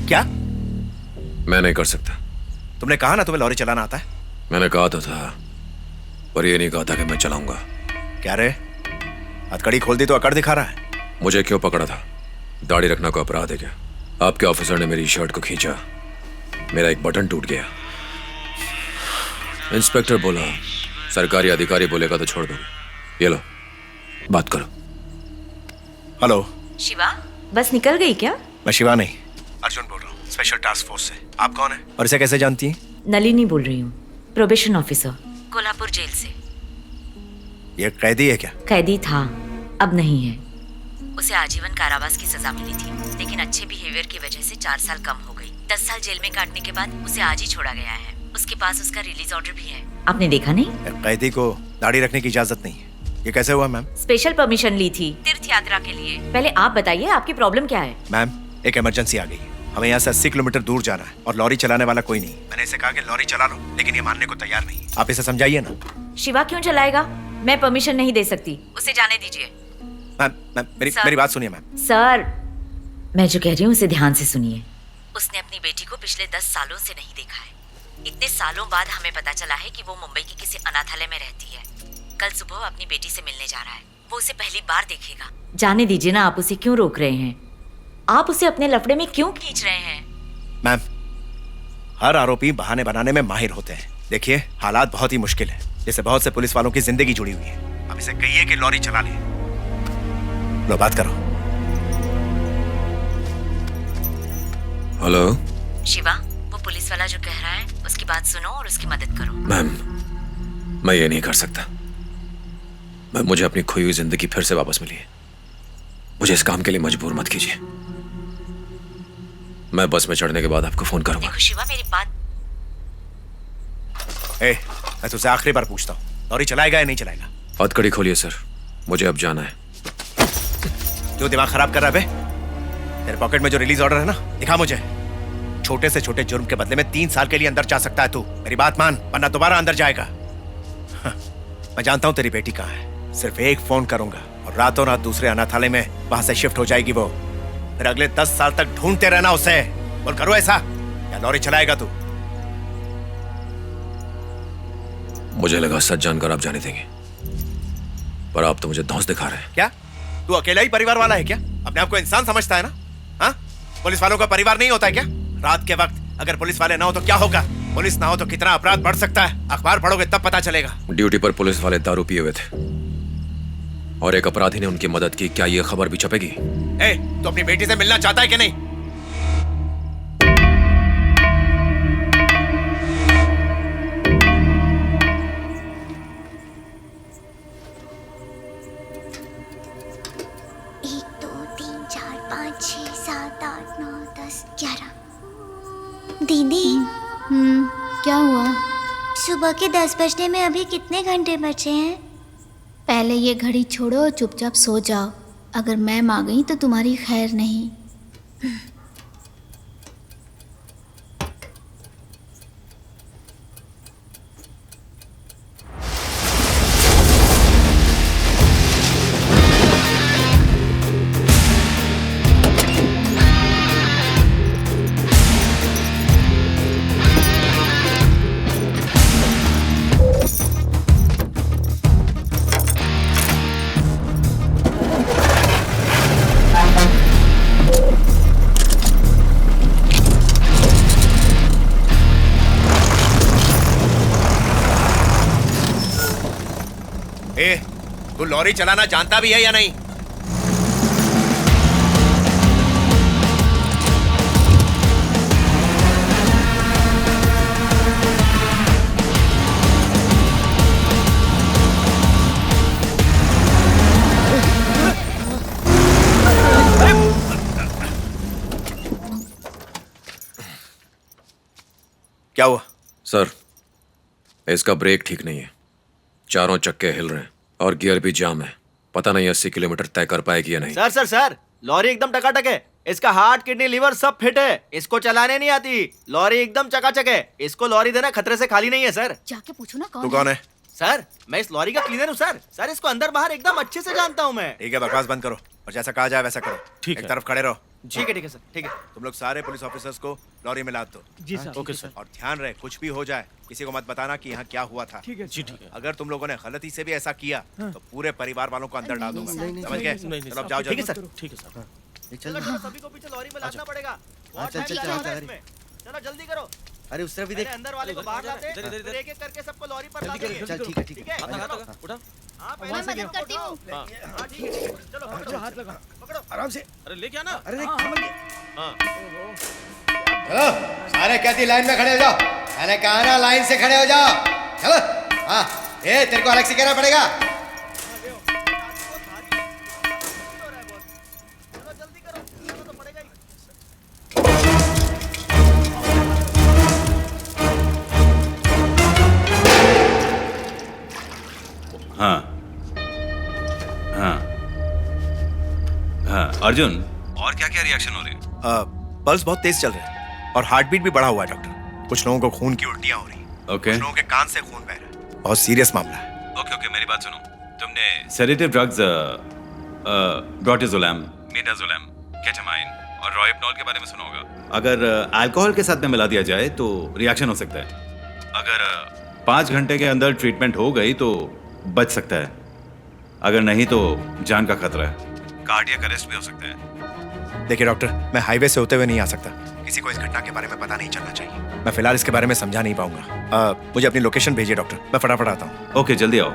क्या? मैं नहीं कर सकता। तुमने कहा ना तुम्हें लॉरी चलाना आता है। मैंने कहा तो था, पर ये नहीं कहा था कि मैं चलाऊंगा। क्या रे, हथकड़ी खोल दी तो अकड़ दिखा रहा है। मुझे क्यों पकड़ा था? दाढ़ी रखना कोई अपराध है क्या? आपके ऑफिसर ने मेरी शर्ट को खींचा, मेरा एक बटन टूट गया। इंस्पेक्टर बोला, सरकारी अधिकारी बोलेगा तो छोड़ दो। ये लो, बात करो। हेलो शिवा, बस निकल गई क्या? मैं शिवा नहीं, अर्जुन बोल रहा हूँ, स्पेशल टास्क फोर्स से। आप कौन है और इसे कैसे जानती हैं? नलिनी बोल रही हूँ, प्रोबेशन ऑफिसर, कोल्हापुर जेल से। ये कैदी है क्या? कैदी था, अब नहीं है। उसे आजीवन कारावास की सजा मिली थी, लेकिन अच्छे बिहेवियर की वजह से 4 साल कम हो गई। 10 साल जेल में काटने के बाद उसे आज ही छोड़ा गया है। उसके पास उसका रिलीज ऑर्डर भी है। आपने देखा नहीं? कैदी को दाढ़ी रखने की इजाजत नहीं है। ये कैसे हुआ मैम? स्पेशल परमिशन ली थी तीर्थ यात्रा के लिए। पहले आप बताइए, आपकी प्रॉब्लम क्या है? मैम, एक इमरजेंसी आ गई है। हमें यहाँ से 80 किलोमीटर दूर जाना है और लॉरी चलाने वाला कोई नहीं। मैंने इसे कहा कि लॉरी चला लो, लेकिन ये मानने को तैयार नहीं। आप इसे समझाइए ना। शिवा क्यों चलाएगा? मैं परमिशन नहीं दे सकती, उसे जाने दीजिए। मैम, मेरी बात सुनिए मैम। सर, मैं जो कह रही हूँ उसे ध्यान से सुनिए। उसने अपनी बेटी को पिछले 10 सालों से नहीं देखा है। इतने सालों बाद हमें पता चला है कि वो मुंबई के किसी अनाथालय में रहती है। कल सुबह वो अपनी बेटी से मिलने जा रहा है। वो उसे पहली बार देखेगा। जाने दीजिए ना, आप उसे क्यों रोक रहे हैं? आप उसे अपने लफड़े में क्यों खींच रहे हैं? मैम, हर आरोपी बहाने बनाने में माहिर होते हैं। देखिए, हालात बहुत ही मुश्किल है, जिससे बहुत से पुलिस वालों की जिंदगी जुड़ी हुई है। अब इसे कहिए कि लॉरी चला ले। लो, बात करो। हेलो शिवा, वो पुलिस वाला जो कह रहा है उसकी बात सुनो और उसकी मदद करो। मैम, मैं ये नहीं कर सकता। मुझे अपनी खोई हुई जिंदगी फिर से वापस मिली है। मुझे इस काम के लिए मजबूर मत कीजिए। मैं बस में चढ़ने के बाद आपको फोन करूंगा। देखो शिवा, मेरी बात। मैं तुझसे आखिरी बार पूछता हूँ, लॉरी चलाएगा या नहीं चलाएगा? हथकड़ी खोलिए सर, मुझे अब जाना है। क्यों दिमाग खराब कर रहा है बे? तेरे पॉकेट में जो रिलीज ऑर्डर है ना, दिखा मुझे। छोटे से छोटे जुर्म के बदले में 3 साल के लिए अंदर जा सकता है तू। मेरी बात मान, वरना दोबारा अंदर जाएगा। मैं जानता हूँ तेरी बेटी कहाँ है। सिर्फ एक फोन करूंगा और रातों रात दूसरे अनाथालय में वहां से शिफ्ट हो जाएगी वो। फिर अगले 10 साल तक ढूंढते रहना उसे। बोल, करो ऐसा या लॉरी चलाएगा तू? मुझे लगा सच जानकर आप जाने देंगे, पर आप तो मुझे धौंस दिखा रहे हैं। क्या तू अकेला ही परिवार वाला है क्या? अपने आप को इंसान समझता है ना? हाँ, पुलिस वालों का परिवार नहीं होता है क्या? रात के वक्त अगर पुलिस वाले ना हो तो क्या होगा? पुलिस ना हो तो कितना अपराध बढ़ सकता है, अखबार पढ़ोगे तब पता चलेगा। ड्यूटी पर पुलिस वाले दारू पिए हुए थे और एक अपराधी ने उनकी मदद की। क्या ये खबर भी छपेगी? तो अपनी बेटी से मिलना चाहता है कि नहीं? एक, 2, 3, 4, 5, 6, 7, 8, 9, 10, 11। दीदी, क्या हुआ? सुबह के 10 बजने में अभी कितने घंटे बचे हैं? पहले ये घड़ी छोड़ो और चुपचाप सो जाओ। अगर मैम आ गई तो तुम्हारी खैर नहीं। तू लॉरी चलाना जानता भी है या नहीं? क्या हुआ? सर, इसका ब्रेक ठीक नहीं है। चारों चक्के हिल रहे हैं और गियर भी जाम है। पता नहीं 80 किलोमीटर तय कर पाएगी या नहीं। सर, लॉरी एकदम टकाटक है। इसका हार्ट, किडनी, लीवर सब फिट है। इसको चलाने नहीं आती। लॉरी एकदम चकाचक है। इसको लॉरी देना खतरे से खाली नहीं है सर। जाके पूछो ना तू कौन है? सर, मैं इस लॉरी का क्लीनर हूँ सर। इसको अंदर बाहर एकदम अच्छे से जानता हूँ मैं। ठीक है, बकवास बंद करो और जैसा कहा जाए वैसा करो। ठीक एक है। तरफ खड़े रहो। ठीक है सर, ठीक है। तुम लोग सारे पुलिस ऑफिसर्स को लॉरी में लाद दो। जी सर। Okay sir. और ध्यान रहे कुछ भी हो जाए किसी को मत बताना कि यहाँ क्या हुआ था। ठीक है जी, ठीक है। अगर तुम लोगों ने गलती से भी ऐसा किया तो पूरे परिवार वालों को अंदर डाल दूंगा। समझ गए? चलो अब जाओ ठीक है जल्दी। सर। ठीक है सर। चलो चलो, सभी को पीछे लॉरी में लादना पड़ेगा। बहुत चल, time चल, लगेगा चल, इसमें। चलो जल्दी करो। अरे उस तरफ भी पहले देख। अंदर वाले को बाहर लाते हैं, फिर एक एक करके सबको लॉरी पर लादेंगे। चल ठीक है ठीक ठीक है। है? चलो। उठा। हाँ, मैं पहले मदद से करती हूँ। हाँ, ठीक है। चलो पकड़ो, हाथ लगा। पकड़ो। आराम से। अरे लेके आना। अरे देख संभल के। चलो सारे कैदी लाइन में खड़े हो जाओ। मैंने कहा ना लाइन से खड़े हो जाओ। चलो। हाँ ए तेरे को अलग से कहना पड़ेगा। चलो जल्दी करो, चलो तो पड़ेगा ही। हाँ हाँ हाँ अर्जुन, और क्या क्या रिएक्शन हो रहे हैं? पल्स बहुत तेज चल रहा है और हार्ट बीट भी बढ़ा हुआ है डॉक्टर। कुछ लोगों को खून की उल्टियां हो रही हैं। ओके कुछ लोगों के कान से खून बह रहा है। बहुत सीरियस मामला है। ओके ओके, मेरी बात सुनो। तुमने सेडेटिव ड्रग्स ब्रोटिजोलैम, मिडाजोलैम, केटामाइन और रोहिप्नॉल के बारे में सुना होगा। अगर अल्कोहल के साथ में मिला दिया जाए तो रिएक्शन हो सकता है। अगर 5 घंटे के अंदर ट्रीटमेंट हो गई तो बच सकता है, अगर नहीं तो जान का खतरा है, कार्डियक अरेस्ट भी हो सकता है। देखिए डॉक्टर, मैं हाईवे से होते हुए नहीं आ सकता। किसी को इस घटना के बारे में पता नहीं चलना चाहिए। मैं फिलहाल इसके बारे में समझा नहीं पाऊंगा। मुझे अपनी लोकेशन भेजिए डॉक्टर, मैं फटाफट आता हूँ। ओके जल्दी आओ।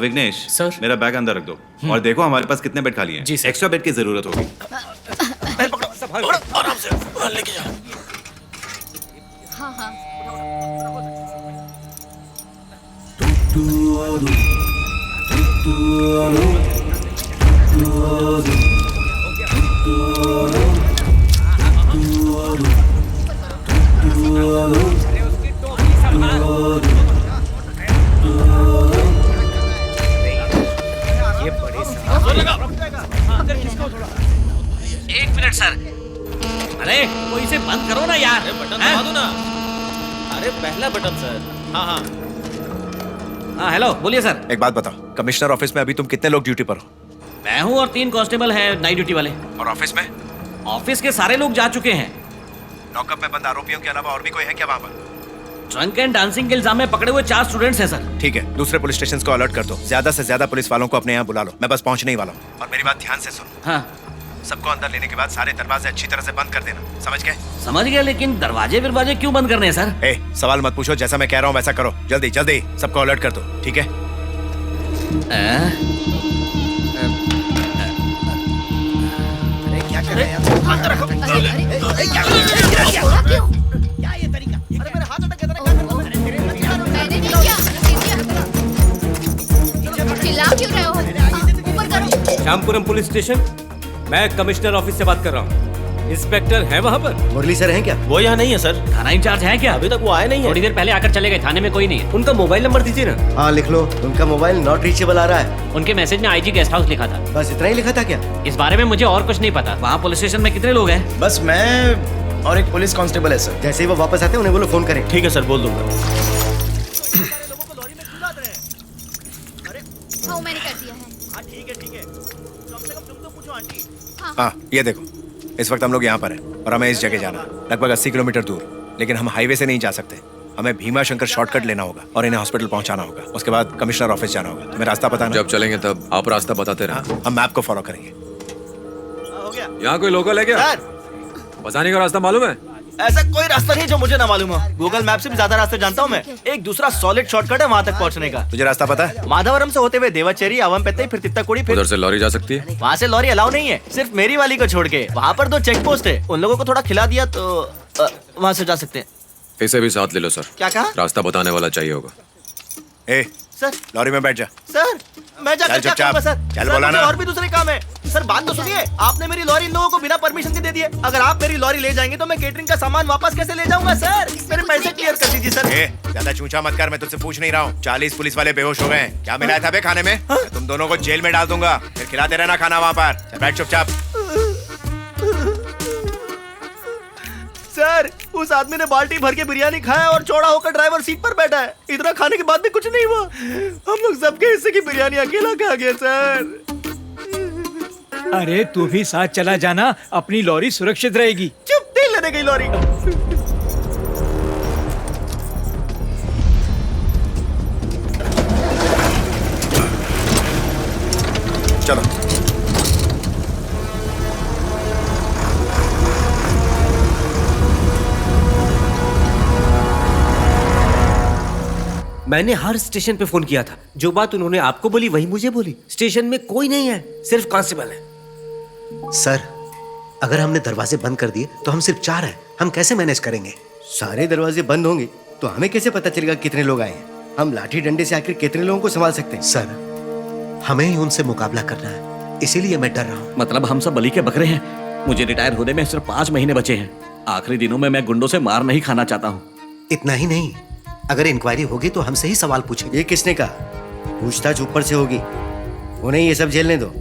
विघ्नेश सर। मेरा बैग अंदर रख दो और देखो हमारे पास कितने बेड खाली हैं। जी, सर। एक्स्ट्रा बेड की जरूरत होगी। आराम से लेके जाओ। हाँ हाँ। एक मिनट सर। अरे कोई इसे बंद करो ना यार। बटन दबा दो ना। अरे पहला बटन सर। हाँ हाँ। हाँ हेलो, बोलिए सर। एक बात बताओ, कमिश्नर ऑफिस में अभी तुम कितने लोग ड्यूटी पर हो? मैं हूँ और 3 कांस्टेबल हैं नाइट ड्यूटी वाले। और ऑफिस में? ऑफिस के सारे लोग जा चुके हैं। लॉकअप में बंद आरोपियों के अलावा और भी कोई है क्या वहाँ पर? ड्रंक एंड डांसिंग के इल्जाम में पकड़े हुए 4 स्टूडेंट्स हैं सर। ठीक है, दूसरे पुलिस स्टेशन को अलर्ट कर दो। ज्यादा से ज्यादा पुलिस वालों को अपने यहाँ बुला लो। मैं बस पहुंचने ही वाला हूँ। और मेरी बात ध्यान से सुनो। हाँ सबको अंदर लेने के बाद सारे दरवाजे अच्छी तरह से बंद कर देना। समझ गए? समझ गया, लेकिन दरवाजे फिरवाजे क्यों बंद करने हैं सर? ए, सवाल मत पूछो, जैसा मैं कह रहा हूँ वैसा करो। जल्दी जल्दी सबको अलर्ट कर दो, ठीक है? अरे मेरे हाथ अटक गए थे ना, क्या करूं मैं? मैंने नहीं किया। चिल्ला क्यों रहे हो? ऊपर करो। श्यामपुरम पुलिस स्टेशन, मैं कमिश्नर ऑफिस से बात कर रहा हूँ। इंस्पेक्टर है वहाँ पर? मुरली सर हैं क्या? वो यहाँ नहीं है सर। थाना इंचार्ज है क्या? अभी तक वो आए नहीं है। थोड़ी देर पहले आकर चले गए, थाने में कोई नहीं है। उनका मोबाइल नंबर दीजिए ना। हाँ लिख लो। उनका मोबाइल नॉट रीचेबल आ रहा है। उनके मैसेज में आईजी गेस्ट हाउस लिखा था। बस इतना ही लिखा था क्या? इस बारे में मुझे और कुछ नहीं पता। वहाँ पुलिस स्टेशन में कितने लोग हैं? बस मैं और एक पुलिस कांस्टेबल है सर। जैसे ही वो वापस आते हैं उन्हें बोलो फोन करें। ठीक है सर, बोल दूंगा। सारे लोगों को लॉरी में क्यों लाद रहे हैं? अरे हाँ मैंने कर दिया है। हाँ ठीक है। कम से कम तुम तो पूछो आंटी। हाँ ये देखो, इस वक्त हम लोग यहाँ पर हैं और हमें इस जगह जाना है, लगभग 80 किलोमीटर दूर। लेकिन हम हाईवे से नहीं जा सकते। हमें भीमा शंकर शॉर्टकट लेना होगा और इन्हें हॉस्पिटल पहुंचाना होगा। उसके बाद कमिश्नर ऑफिस जाना होगा। तुम्हें रास्ता पता है ना? जब चलेंगे तब आप रास्ता बताते रहना। हाँ, हम मैप को फॉलो करेंगे। हो गया यहाँ कोई लोकल है क्या? सर, बसाने का रास्ता मालूम है? ऐसा कोई रास्ता नहीं जो मुझे ना मालूम हो। गूगल मैप से भी ज्यादा रास्ते जानता हूँ मैं। एक दूसरा सॉलिड शॉर्टकट है वहाँ तक पहुँचने का। तुझे रास्ता पता है? माधवरम से होते हुए देवाचेरी, अवमपेत्तई, फिर तित्ताकुड़ी, फिर उधर से लॉरी जा सकती है? वहाँ से लॉरी अलाउ नहीं है, सिर्फ मेरी वाली को छोड़ के। वहाँ पर 2 चेक पोस्ट है, उन लोगों को थोड़ा खिला दिया तो वहाँ से जा सकते हैं। इसे भी साथ ले लो सर। क्या कहा? रास्ता बताने वाला चाहिए होगा। ए, सर लॉरी में बैठ जा। सर मैं जाकर चल क्या चुपचाप। करूंगा सर? चल सर, बोला मुझे ना। और भी दूसरे काम है। सर बात तो सुनिए, आपने मेरी लॉरी इन लोगों को बिना परमिशन के दे दी है। अगर आप मेरी लॉरी ले जाएंगे तो मैं केटरिंग का सामान वापस कैसे ले जाऊंगा सर? मेरे पैसे क्लियर कर दीजिए सर। ए, ज्यादा चूचा मत कर, मैं तुझसे पूछ नहीं रहा हूँ। 40 पुलिस वाले बेहोश हो गए हैं। क्या मिलाया था बे खाने में? मैं तुम दोनों को जेल में डाल दूंगा, फिर खिलाते रहना खाना वहाँ पर। चल बैठ चुपचाप। सर उस आदमी ने बाल्टी भर के बिरयानी खाया और चौड़ा होकर ड्राइवर सीट पर बैठा है। इतना खाने के बाद भी कुछ नहीं हुआ। हम लोग सबके हिस्से की बिरयानी अकेला खा गया सर। अरे तू भी साथ चला जाना, अपनी लॉरी सुरक्षित रहेगी। चुप, तेल लेने गई लॉरी। चलो। मैंने हर स्टेशन पे फोन किया था, जो बात उन्होंने आपको बोली वही मुझे बोली। स्टेशन में कोई नहीं है, सिर्फ कांस्टेबल है। सर, अगर हमने दरवाजे बंद कर दिए तो हम सिर्फ 4 हैं, हम कैसे मैनेज करेंगे? सारे दरवाजे बंद होंगे तो हमें कैसे पता चलेगा कितने लोग आए हैं? हम लाठी डंडे से आखिर कितने लोगों को संभाल सकते हैं? सर, हमें ही उनसे मुकाबला करना है, इसीलिए मैं डर रहा हूँ। मतलब हम सब बलि के बकरे हैं? मुझे रिटायर होने में सिर्फ 5 महीने बचे हैं। आखिरी दिनों में मैं गुंडों से मार नहीं खाना चाहता हूँ। इतना ही नहीं, अगर इंक्वायरी होगी तो हमसे ही सवाल पूछेंगे। ये किसने कहा? पूछताछ ऊपर से होगी, उन्हें ये सब झेलने दो।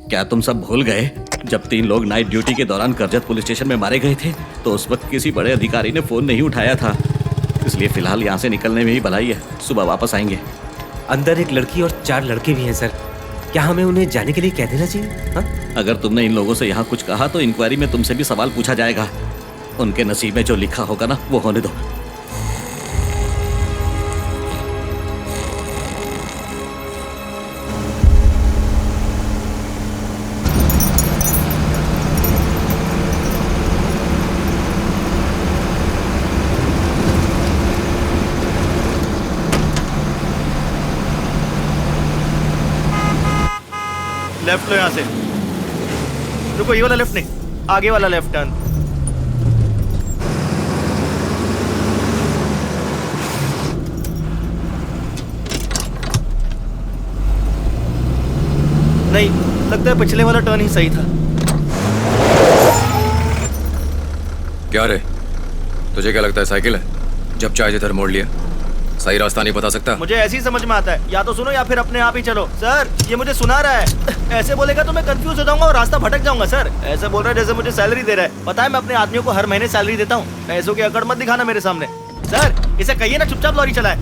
क्या तुम सब भूल गए जब 3 लोग नाइट ड्यूटी के दौरान करजत पुलिस स्टेशन में मारे गए थे तो उस वक्त किसी बड़े अधिकारी ने फोन नहीं उठाया था? इसलिए फिलहाल यहाँ से निकलने में ही भलाई है, सुबह वापस आएंगे। अंदर एक लड़की और 4 लड़के भी हैं सर, क्या हमें उन्हें जाने के लिए कह देना चाहिए? हा? अगर तुमने इन लोगों से यहाँ कुछ कहा तो इंक्वायरी में तुमसे भी सवाल पूछा जाएगा। उनके नसीब में जो लिखा होगा ना वो होने दो। लेफ्ट लो यहाँ से। रुको, ये वाला लेफ्ट नहीं, आगे वाला लेफ्ट टर्न। नहीं, लगता है पिछले वाला टर्न ही सही था। क्या रे, तुझे क्या लगता है साइकिल है? जब चाहे जिधर मोड़ लिया, सही रास्ता नहीं बता सकता? मुझे ऐसे ही समझ में आता है, या तो सुनो या फिर अपने आप ही चलो। सर, ये मुझे सुना रहा है। ऐसे बोलेगा तो मैं कंफ्यूज हो जाऊंगा और रास्ता भटक जाऊंगा। सर, ऐसे बोल रहा है जैसे मुझे सैलरी दे रहा है। पता है मैं अपने आदमियों को हर महीने सैलरी देता हूँ। पैसों की अकड़ मत दिखाना मेरे सामने। सर, इसे कहिए ना चुपचाप लॉरी चलाए।